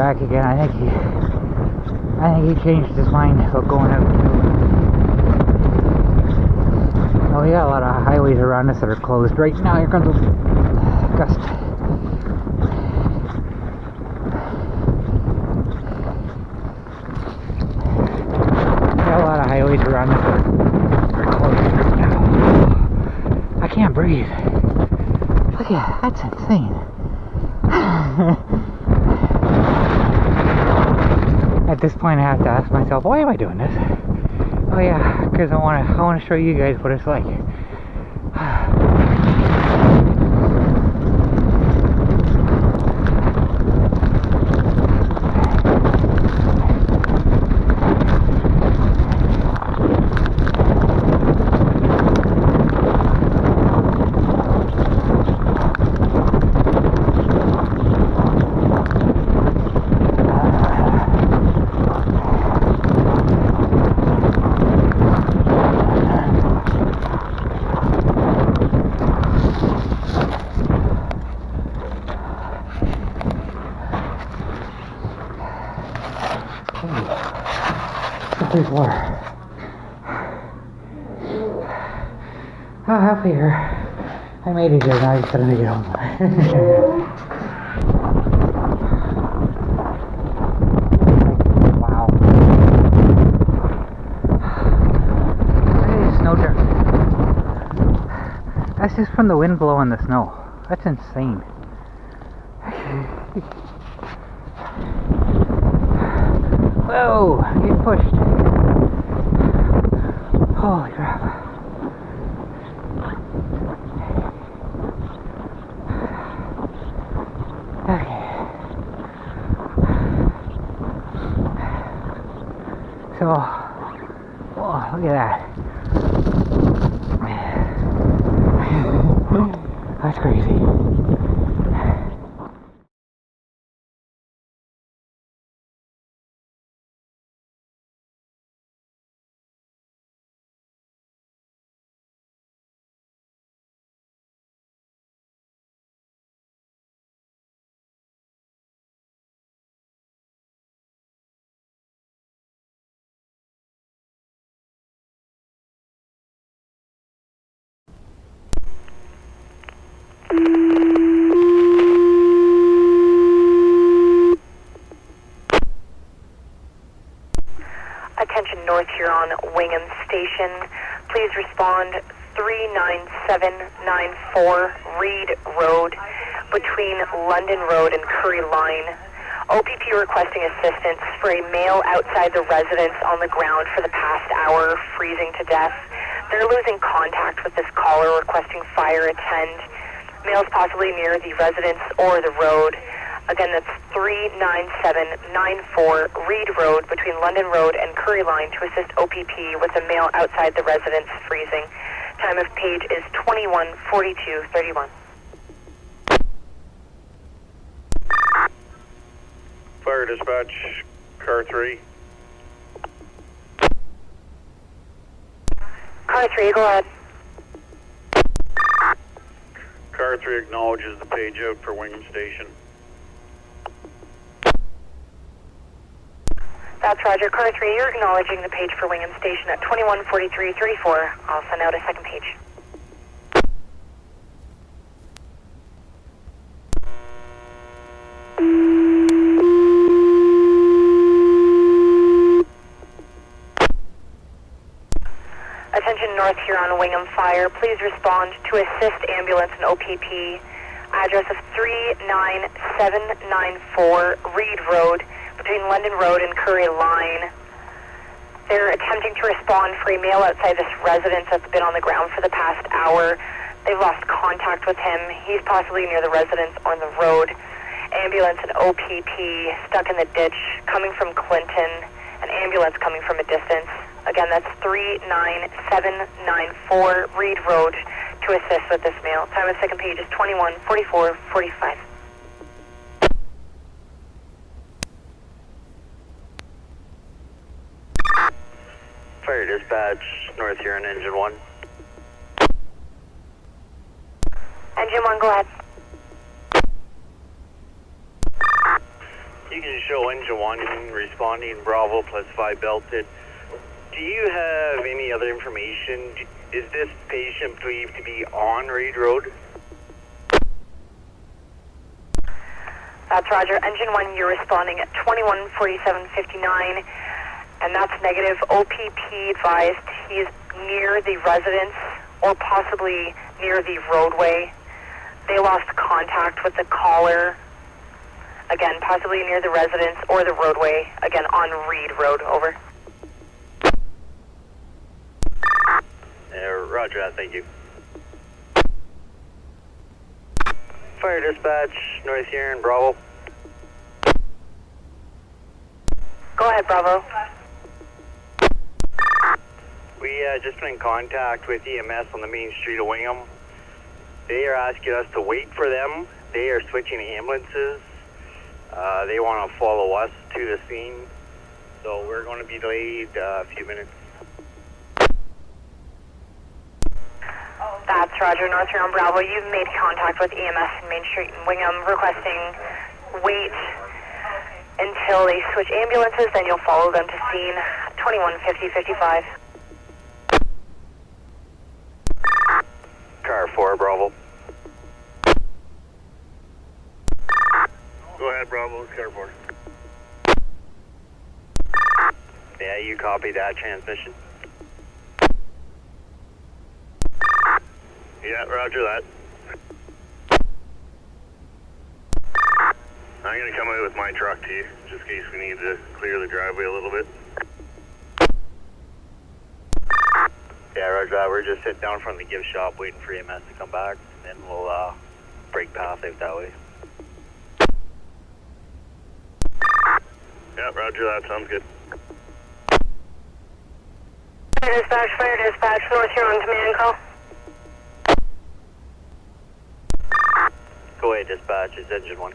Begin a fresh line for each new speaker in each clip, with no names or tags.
back again. I think he changed his mind about going out too. Oh, we got a lot of highways around us that are closed right now. Here comes a gust. Highways around us are closed right now. I can't breathe. Look at that, that's insane. At this point I have to ask myself, why am I doing this? Oh yeah, because I want to show you guys what it's like. Floor. Oh, halfway here. I made it here, now I'm just trying to get home. Wow. Look at these snow drifts. That's just from the wind blowing the snow. That's insane. Whoa, getting pushed. Holy crap. Okay. So, oh, look at that. That's crazy.
Attention North Huron, Wingham Station. Please respond 39794 Reed Road between London Road and Curry Line. OPP requesting assistance for a male outside the residence on the ground for the past hour, freezing to death. They're losing contact with this caller, requesting fire attend. Male's possibly near the residence or the road. Again, that's 39794 Reed Road between London Road and Curry Line to assist OPP with a male outside the residence freezing. Time of page is 21:42:31.
Fire dispatch, car 3.
Car 3, go ahead.
Car 3 acknowledges the page out for Wingham Station.
That's Roger. Car 3, you're acknowledging the page for Wingham Station at 21:43:34. I'll send out a second page. Attention North Huron Wingham Fire, please respond to assist ambulance and OPP. Address of 39794 Reed Road between London Road and Curry Line. They're attempting to respond for a male outside this residence that's been on the ground for the past hour. They've lost contact with him. He's possibly near the residence on the road. Ambulance and OPP stuck in the ditch coming from Clinton. An ambulance coming from a distance. Again, that's 39794 Reed Road to assist with this male. Time of second page is 21:44:45.
Fire dispatch, North Huron Engine 1.
Engine 1, go ahead.
You can show engine 1 responding Bravo +5 belted. Do you have any other information? Is this patient believed to be on Reed Road?
That's Roger. Engine 1, you're responding at 214759, and that's negative. OPP advised he is near the residence or possibly near the roadway. They lost contact with the caller. Again, possibly near the residence or the roadway. Again, on Reed Road. Over.
Roger that, thank you. Fire dispatch, North Huron, Bravo.
Go ahead, Bravo.
We just been in contact with EMS on the main street of Wingham. They are asking us to wait for them. They are switching ambulances. They want to follow us to the scene. So we're going to be delayed a few minutes.
That's Roger. North Huron, Bravo. You've made contact with EMS in Main Street in Wingham requesting wait until they switch ambulances, then you'll follow them to scene. 2150-55.
Car 4, Bravo. Go ahead, Bravo. It's Car 4. Yeah, you copy that transmission. Yeah, roger that. I'm going to come out with my truck to you, just in case we need to clear the driveway a little bit. Yeah, roger that. We're just sitting down in front of the gift shop waiting for EMS to come back, and then we'll break path out that way. Yeah, roger that. Sounds good.
Fire dispatch, North Huron command call.
Go ahead, dispatch. It's engine 1.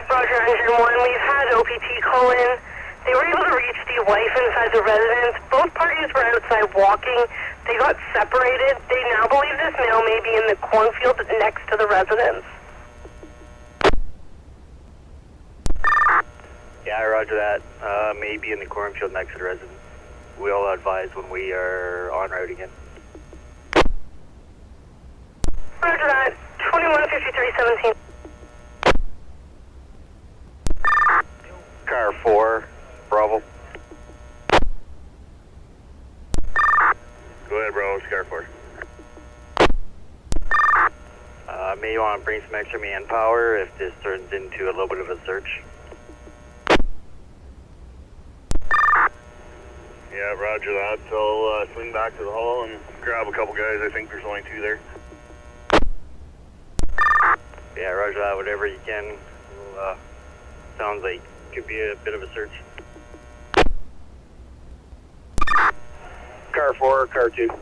Roger, engine 1. We've had OPT call in. They were able to reach the wife inside the residence. Both parties were outside walking. They got separated. They now believe this male may be in the cornfield next to the residence.
Yeah, roger that. Maybe in the cornfield next to the residence. We'll advise when we are en route again.
Roger that. 2153-17.
Car 4, Bravo. Go ahead, Bravo. It's Car 4. May you want to bring some extra manpower if this turns into a little bit of a search. Yeah, roger that. So I'll swing back to the hall and grab a couple guys. I think there's only 2 there. Yeah, roger that. Whatever you can. Sounds like it could be a bit of a search. Car 4, Car 2. Go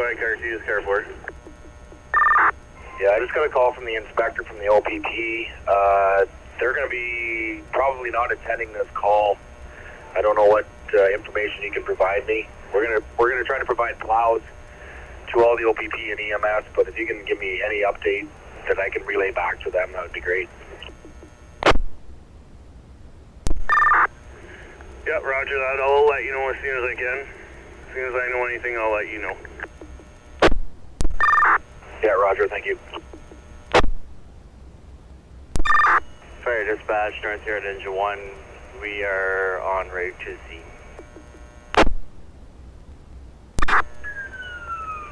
ahead, Car 2 is Car 4. Yeah, I just got a call from the inspector from the OPP. They're going to be probably not attending this call. I don't know what information you can provide me. We're gonna try to provide plows to all the OPP and EMS, but if you can give me any update that I can relay back to them, that would be great. Yeah, roger that. I'll let you know as soon as I can. As soon as I know anything, I'll let you know. Yeah, roger. Thank you. Fire dispatch, North Huron Engine 1. We are en route to scene.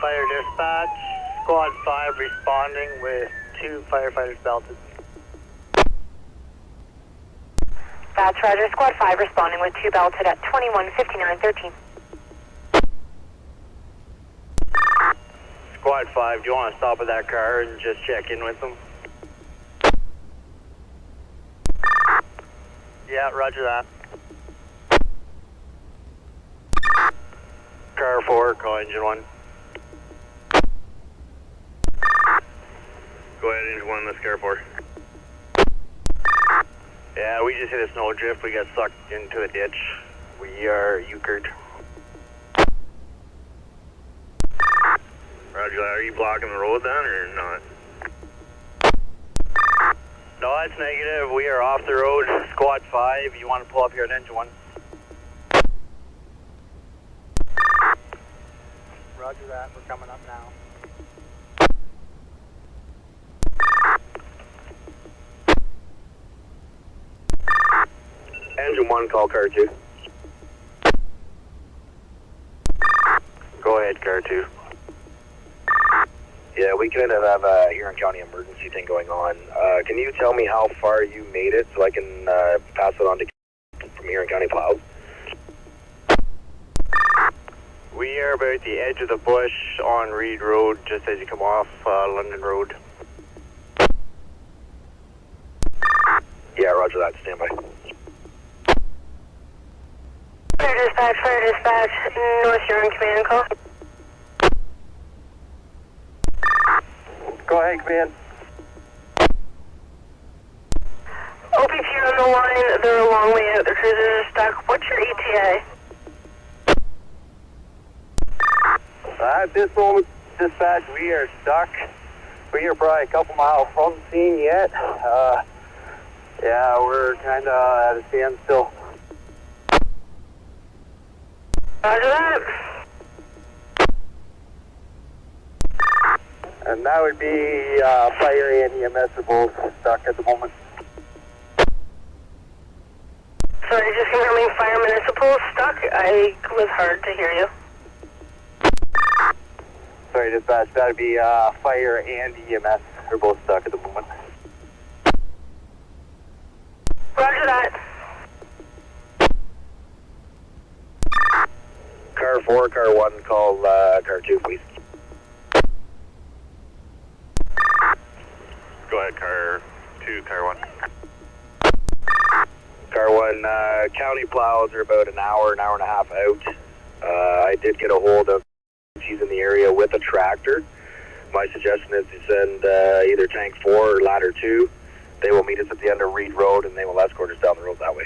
Fire dispatch, squad 5 responding with 2 firefighters belted.
That's Roger. Squad 5 responding with 2 belted at 2159-13.
Squad 5, do you want to stop at that car and just check in with them?
Yeah, roger that.
Car 4, call Engine 1. Go ahead, Engine 1, this Car 4. Yeah, we just hit a snow drift. We got sucked into a ditch. We are euchred. Roger that. Are you blocking the road then, or not?
No, that's negative. We are off the road. Squad 5, you want to pull up here at Engine 1? Roger that. We're coming up now.
Engine 1, call car 2.
Go ahead, car 2.
Yeah, we kind of have a Huron County emergency thing going on. Can you tell me how far you made it so I can pass it on to from Huron County Plows?
We are about the edge of the bush on Reed Road, just as you come off London Road.
Yeah, roger that. Stand by.
Fire dispatch, North Huron command call.
Go ahead, command.
OPP on the line, they're a long way out, their cruisers are stuck. What's your ETA?
At this moment, dispatch, we are stuck. We are probably a couple miles from the scene yet. Yeah, we're kind of at a standstill.
Roger that.
And that would be fire and EMS are both stuck at the moment.
Sorry, just confirming fire municipal stuck. I was hard to hear you.
Sorry, dispatch, that would be fire and EMS are both stuck at the moment.
Roger that.
Car 4, car 1, call car 2, please.
Go ahead, car 2, car 1.
Car 1, county plows are about an hour and a half out. I did get a hold of, he's in the area with a tractor. My suggestion is to send either tank 4 or ladder 2. They will meet us at the end of Reed Road and they will escort us down the road that way.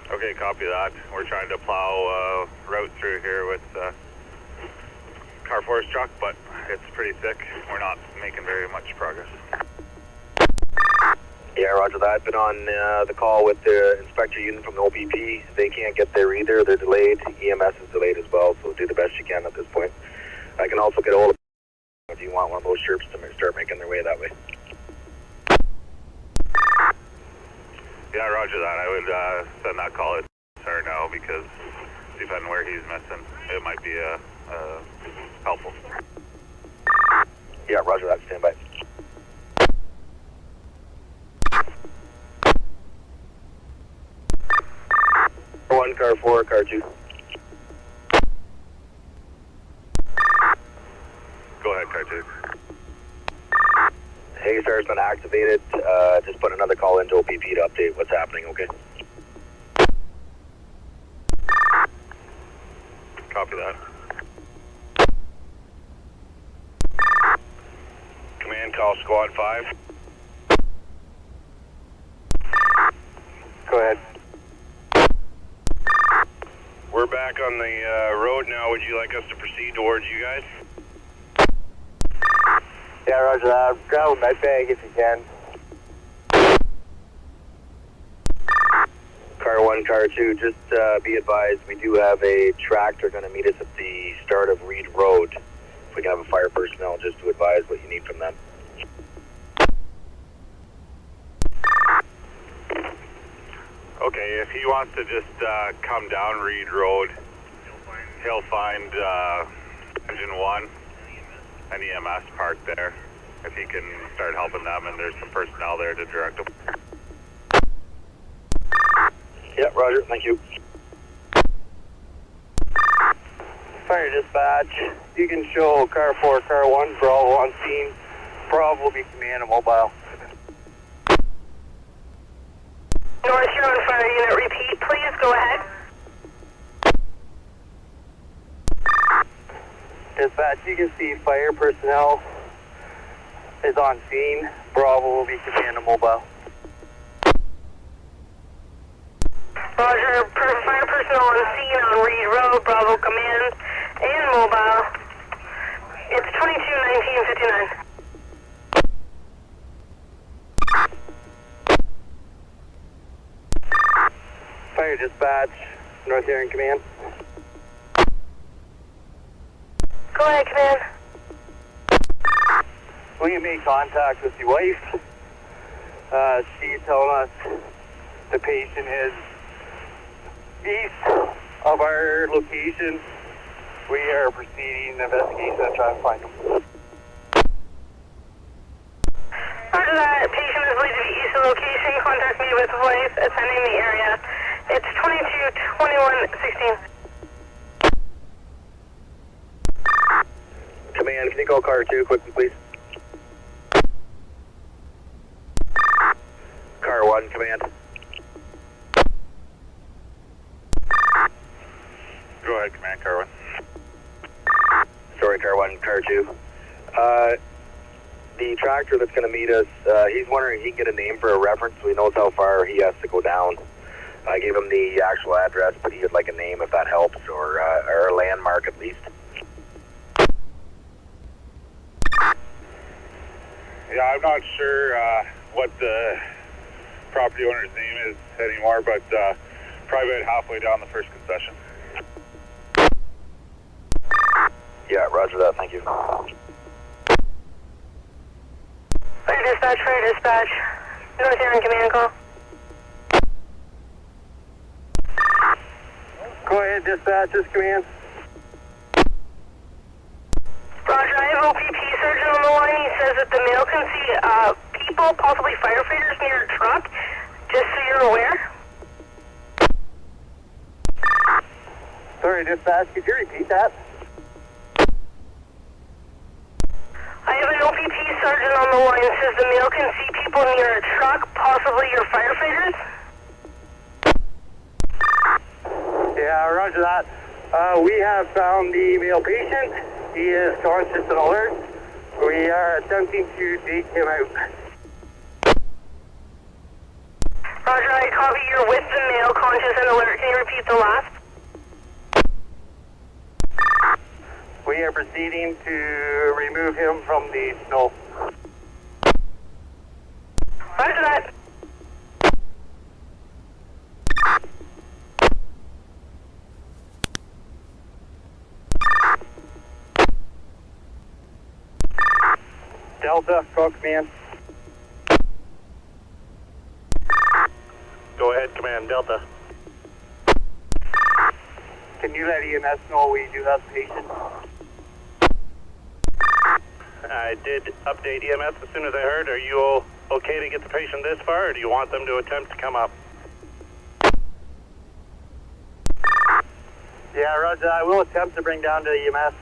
Okay, copy that. We're trying to plow route through here with car 4's truck, but it's pretty thick. We're not making very much progress.
Yeah, roger that. Been on the call with the inspector unit from the OPP. They can't get there either. They're delayed. EMS is delayed as well, so do the best you can at this point. I can also get a hold of if you want one of those Sherps to start making their way that way.
Yeah, roger that. I would send that call to Sarah now because depending where he's missing, it might be helpful.
Yeah, roger that. Stand by. Car 1, car 4, car 2.
Go ahead, car 2.
Haystar's been activated. Just put another call into OPP to update what's happening, okay?
Copy that. Command, call squad 5.
Go ahead.
We're back on the road now. Would you like us to proceed towards you guys?
Yeah, roger that. Grab a med bag if you can.
Car 1, car 2, just be advised we do have a tractor going to meet us at the start of Reed Road. If we can have a fire personnel just to advise what you need from them.
Okay, if he wants to just come down Reed Road, he'll find Engine 1 and EMS parked there. If he can start helping them, and there's some personnel there to direct them.
Yeah, roger. Thank you.
Fire dispatch, you can show car 4, car 1, Bravo on scene. Bravo will be command and mobile.
North Huron fire unit, repeat, please, go ahead.
Dispatch, you can see fire personnel is on scene. Bravo will be command and mobile.
Roger, fire personnel on scene on Reed Road, Bravo Command, and mobile. It's 22-19-59.
Fire dispatch, North Huron Command.
Go ahead, Command.
Will you make contact with your wife? She's telling us the patient is east of our location. We are proceeding the investigation and trying to find him.
Roger that. Patient is believed to be east of location. Contact me with wife attending the area. It's 22-21-16.
Command, can you call car 2 quickly, please? Car 1, command.
Go ahead, Command, car 1.
Sorry, car 1, car 2. The tractor that's going to meet us, he's wondering if he can get a name for a reference so he knows how far he has to go down. I gave him the actual address, but he would like a name if that helps, or a landmark at least.
Yeah, I'm not sure what the property owner's name is anymore, but probably about halfway down the first concession.
Yeah, roger that, thank you.
Fire dispatch. North Huron Command call.
Go ahead, dispatch, this command.
Roger, I have OPP surgeon on the line. He says that the male can see people, possibly firefighters, near a truck. Just so you're aware.
Sorry, dispatch, could you repeat that?
I have an OPP sergeant on the line. Says the male can see people near a truck, possibly your firefighters.
Yeah, roger that. We have found the male patient. He is conscious and alert. We are attempting to take him out.
Roger, I copy. You're with the male, conscious and alert. Can you repeat the last?
We are proceeding to remove him from the snow.
Roger that.
Delta, call command.
Go ahead, Command, Delta.
Can you let EMS know we do have the patient?
I did update EMS as soon as I heard. Are you okay to get the patient this far, or do you want them to attempt to come up?
Yeah, roger. I will attempt to bring down to EMS.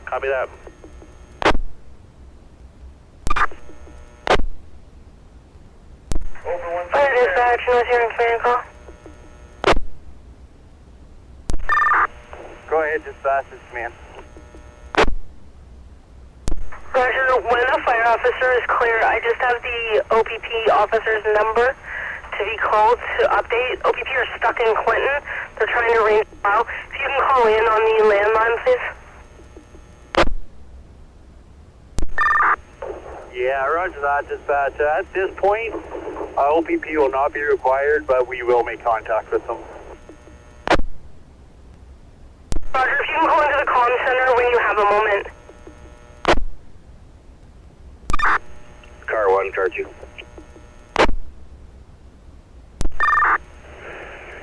Copy that.
Fire dispatch, North Huron Command call.
Go ahead, dispatch, this command.
Roger, when a fire officer is clear, I just have the OPP officer's number to be called to update. OPP are stuck in Clinton. They're trying to arrange a file. If you can call in on the landline, please.
Yeah, roger that, dispatch. At this point, OPP will not be required, but we will make contact with them.
Roger, if you can call into the comm center when you have a moment.
Car 1, car 2.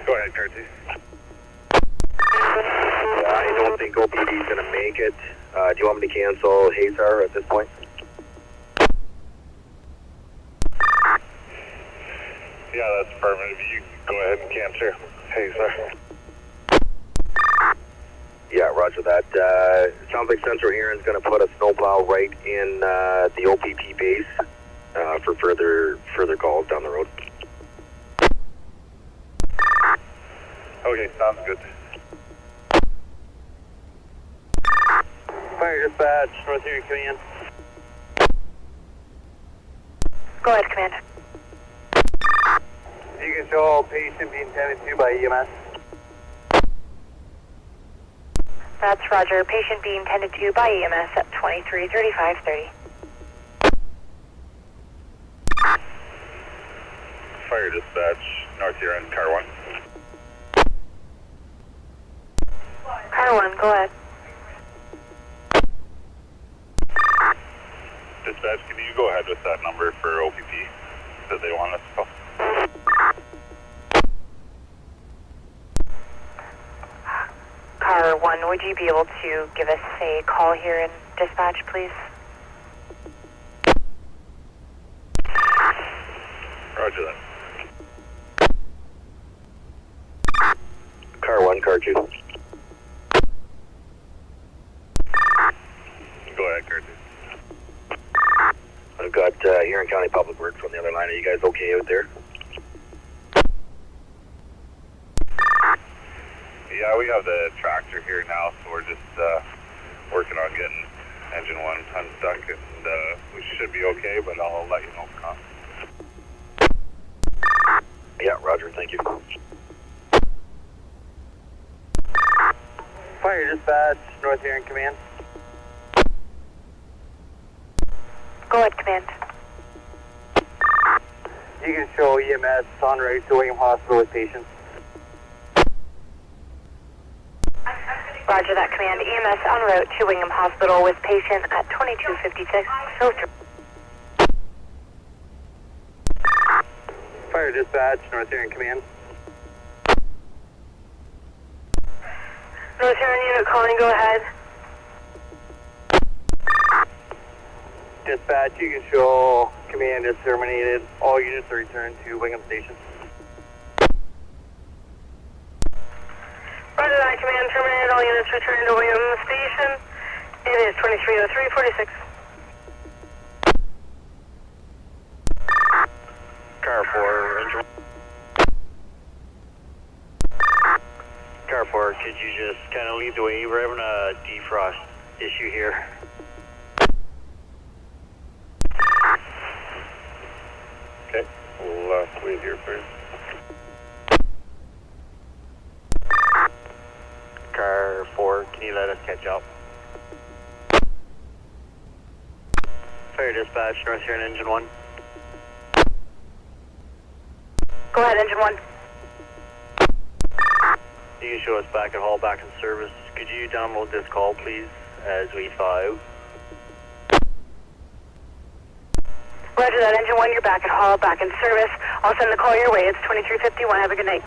Go ahead, car 2.
I don't think OPD is going to make it. Do you want me to cancel Hazar at this point?
Yeah, that's affirmative. You go ahead and cancel. Hey, sir.
Yeah, roger that. Sounds like Central Huron's going to put a snowplow right in the OPP base for further calls down the road.
Okay, sounds good.
Fire dispatch, North Huron Command.
Go ahead, Command.
You can show patient being tended to by EMS.
That's Roger. Patient being tended to by EMS at 233530.
Fire dispatch, North Huron, car 1.
Car 1, go ahead.
Dispatch, can you go ahead with that number for OPP that they want us to call?
Car 1, would you be able to give us a call here in dispatch, please?
Roger that.
Car 1, car 2.
Go ahead, car 2.
I've got Huron County Public Works on the other line. Are you guys okay out there?
Yeah, we have the tractor here now, so we're just working on getting engine 1 unstuck, and we should be okay, but I'll let you know.
Yeah, Roger, thank you.
Fire dispatch, North Huron Command.
Go ahead, command.
You can show EMS on route to Wingham Hospital with patients.
Roger that, command. EMS en route to Wingham Hospital with patient at 2256 Filter.
Fire dispatch, North Huron Command.
North Huron unit calling, go ahead.
Dispatch, you can show command is terminated. All units are returned to Wingham Station.
Roger that, command terminated. All units return to Wingham Station. It is 230346.
Car 4, engine. Car 4, could you just kind of lead the way? We're having a defrost issue here.
Okay, we'll wait here first.
Car 4, can you let us catch up? Fire dispatch, North Huron Engine 1.
Go ahead, engine 1.
You can show us back at hall, back in service. Could you download this call, please, as we thaw out?
Roger that, engine 1. You're back at hall, back in service. I'll send the call your way. It's 2351. Have a good night.